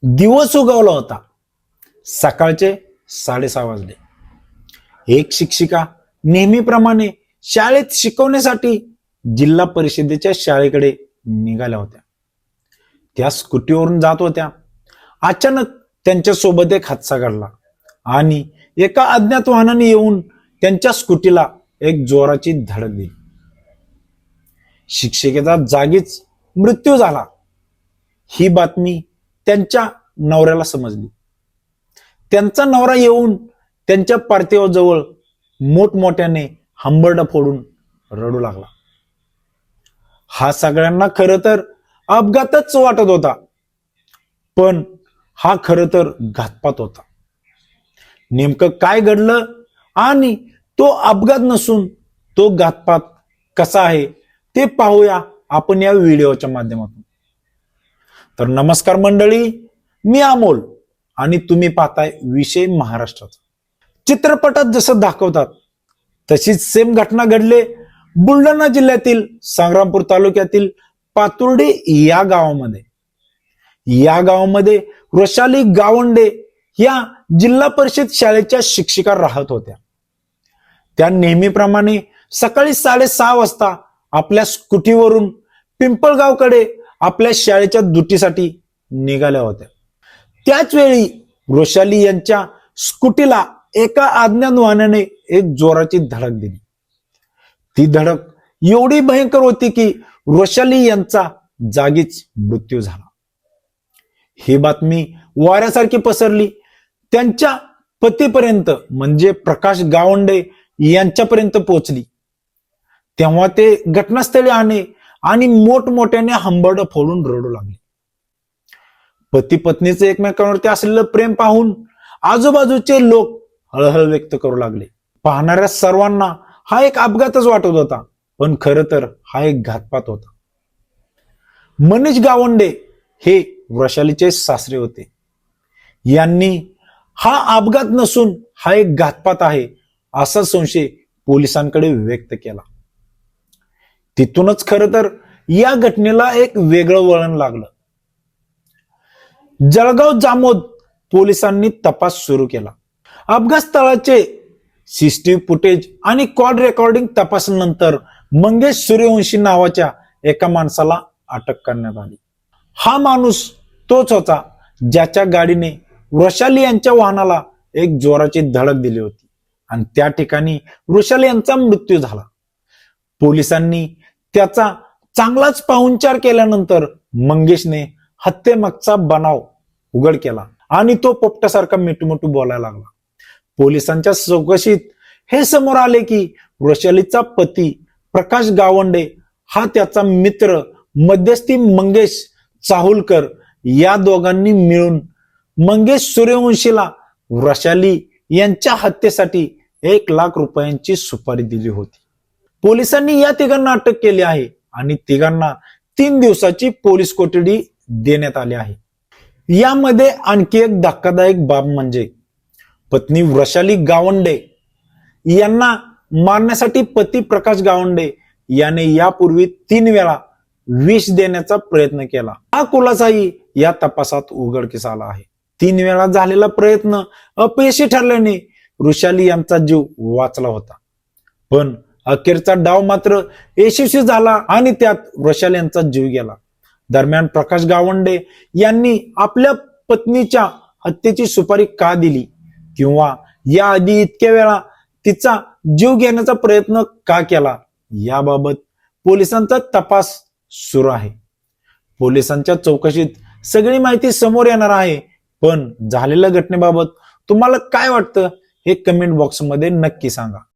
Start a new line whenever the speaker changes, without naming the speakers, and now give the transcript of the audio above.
दिवस उगवला होता. सकाळचे 6:30 वाजले. एक शिक्षिका नेहमीप्रमाणे शाळेत शिकवण्यासाठी जिल्हा परिषदेच्या शाळेकडे निघाल्या होत्या. त्या स्कूटीवरून जात होत्या. अचानक त्यांच्या सोबत एक हादसा घडला आणि एका अज्ञात वाहनाने येऊन त्यांच्या स्कूटीला एक जोराची धडक दिली. शिक्षिकेचा जागीच मृत्यू झाला. ही बातमी त्यांच्या नवऱ्याला समजली. त्यांचा नवरा येऊन त्यांच्या पार्थिवाजवळ मोठमोठ्याने हंबरडा फोडून रडू लागला. हा सगळ्यांना खरं तर अपघातच वाटत होता, पण हा खरं तर घातपात होता. नेमकं काय घडलं आणि तो अपघात नसून तो घातपात कसा आहे ते पाहूया आपण या व्हिडिओच्या माध्यमातून. तर नमस्कार मंडळी, मी अमोल आणि तुम्ही पाहताय विषय महाराष्ट्राचा. चित्रपटात जसं दाखवतात तशीच सेम घटना घडले बुलढाणा जिल्ह्यातील संग्रामपूर तालुक्यातील पातुर्डी या गावामध्ये. या गावामध्ये वृषाली गावंडे या जिल्हा परिषद शाळेच्या शिक्षिका राहत होत्या. त्या नेहमीप्रमाणे सकाळी 6:30 वाजता आपल्या स्कूटीवरून पिंपळगावकडे आपल्या शाळेच्या दुटीसाठी निघाल्या होत्या. त्याच वेळी वृषाली यांच्या स्कूटीला एका अज्ञात वाहनाने एक जोराची धडक दिली. ती धडक एवढी भयंकर होती की वृषाली यांचा जागीच मृत्यू झाला. ही बातमी वाऱ्यासारखी पसरली. त्यांच्या पतीपर्यंत म्हणजे प्रकाश गावंडे यांच्यापर्यंत पोहोचली. तेव्हा ते घटनास्थळी आले आणि मोठमोठ्याने हंबरडं फोडून रडू लागले. पती पत्नीचं एकमेकांवरती असलेलं प्रेम पाहून आजूबाजूचे लोक हळहळ व्यक्त करू लागले. पाहणाऱ्या सर्वांना हा एक अपघातच वाटत होता, पण खरं तर हा एक घातपात होता. मनीष गावंडे हे वृषालीचे सासरे होते. यांनी हा अपघात नसून हा एक घातपात आहे असा संशय पोलिसांकडे व्यक्त केला. तिथूनच खरं तर या घटनेला एक वेगळं वळण लागलं. जळगाव जामोद पोलिसांनी तपास सुरू केला. अपघात स्थळाचे सीसीटीव्ही फुटेज आणि कॉल रेकॉर्डिंग तपासल्यानंतर मंगेश सूर्यवंशी नावाच्या एका माणसाला अटक करण्यात आली. हा माणूस तोच होता ज्याच्या गाडीने वृषाली यांच्या वाहनाला एक जोराची धडक दिली होती आणि त्या ठिकाणी वृषाली यांचा मृत्यू झाला. पोलिसांनी त्याचा चांगलाच पाहुणचार केल्यानंतर मंगेशने हत्येमागचा बनाव उघड केला आणि तो पोपटासारखा मिटूमिटू बोलायला लागला. पोलिसांच्या चौकशीत हे समोर आले की वृषालीचा पती प्रकाश गावंडे हा त्याचा मित्र मध्यस्थी मंगेश चाहुलकर या दोघांनी मिळून मंगेश सूर्यवंशीला वृषाली यांच्या हत्येसाठी 1,00,000 रुपयांची सुपारी दिली होती. पोलिसांनी या तिघांना अटक केली आहे आणि तिघांना 3 दिवसाची पोलीस कोठडी देण्यात आली आहे. यामध्ये आणखी एक धक्कादायक बाब म्हणजे पत्नी वृषाली गावंडे यांना मारण्यासाठी पती प्रकाश गावंडे याने यापूर्वी 3 वेळा विष देण्याचा प्रयत्न केला. हा खुलासाही या तपासात उघडकीस आला आहे. 3 वेळा झालेला प्रयत्न अपयशी ठरल्याने वृषाली यांचा जीव वाचला होता, पण अखेरचा डाव मात्र यशस्वी झाला आणि त्यात वृषाली यांचा जीव गेला. दरम्यान प्रकाश गावंडे यांनी आपल्या पत्नीच्या हत्येची सुपारी का दिली किंवा याआधी इतक्या वेळा तिचा जीव घेण्याचा प्रयत्न का केला याबाबत पोलिसांचा तपास सुरू आहे. पोलिसांच्या चौकशीत सगळी माहिती समोर येणार आहे, पण झालेल्या घटनेबाबत तुम्हाला काय वाटतं हे कमेंट बॉक्समध्ये नक्की सांगा.